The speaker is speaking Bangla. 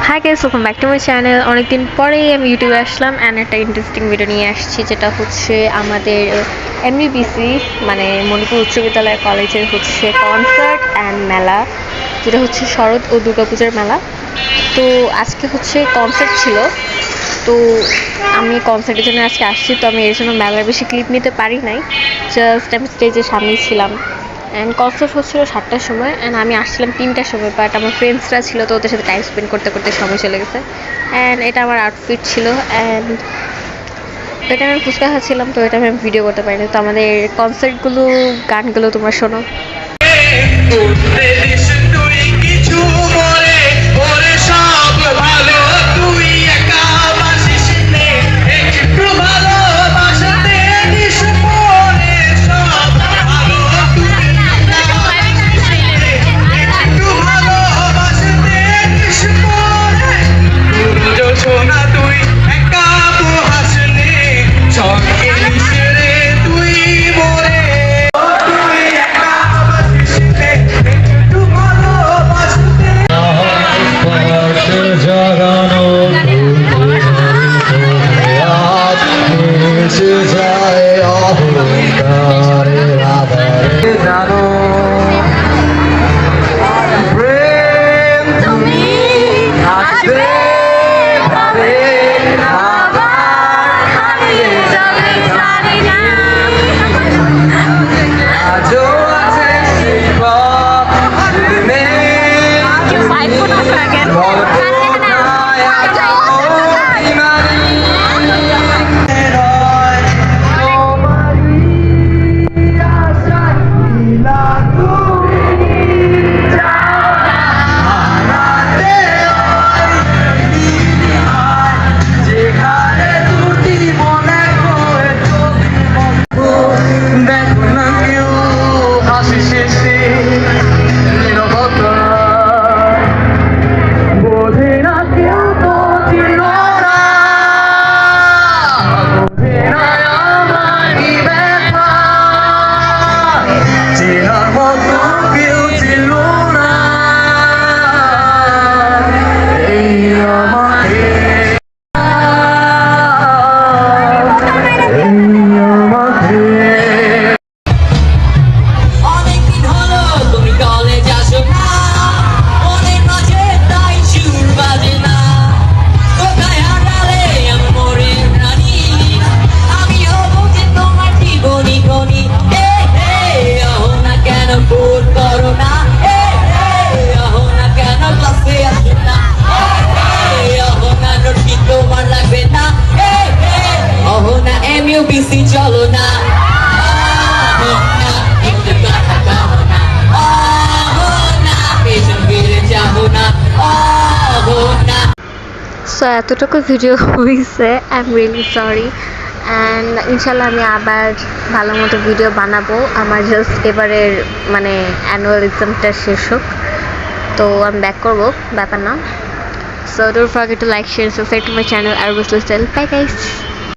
Hi guys, welcome back to my channel. অনেকদিন পরেই আমি ইউটিউবে আসলাম অ্যান্ড একটা ইন্টারেস্টিং ভিডিও নিয়ে আসছি, যেটা হচ্ছে আমাদের এমইউবিসি মানে মণিপুর উচ্চ বিদ্যালয় কলেজের হচ্ছে কনসার্ট অ্যান্ড মেলা, যেটা হচ্ছে শরৎ ও দুর্গাপূজার মেলা। তো আজকে হচ্ছে কনসার্ট ছিল, তো আমি কনসার্টের জন্য আজকে আসছি। তো আমি এর জন্য মেলার বেশি ক্লিপ নিতে পারি নাই, জাস্ট আমি স্টেজের সামনেই ছিলাম। অ্যান্ড কনসার্ট হচ্ছিল 7টার সময় অ্যান্ড আমি আসছিলাম 3টার সময়, বাট আমার ফ্রেন্ডসরা ছিল, তো ওদের সাথে টাইম স্পেন্ড করতে করতে সময় চলে গেছে। অ্যান্ড এটা আমার আউটফিট ছিল, অ্যান্ড এটা আমি ফুচকা খাচ্ছিলাম, তো এটা আমি ভিডিও করতে পারিনি। তো আমাদের কনসার্টগুলো গানগুলো তোমরা শোনো। চলো না সো এতটুকু ভিডিও হয়েছে, I am really sorry. And ইনশাল্লাহ আমি আবার ভালো মতো ভিডিও বানাবো। আমার জাস্ট এবারের মানে অ্যানুয়াল এক্সামটা শেষ হোক, তো আমি ব্যাক করবো, ব্যাপার না। So don't forget to like, share, subscribe to my channel আর বাই গাইস।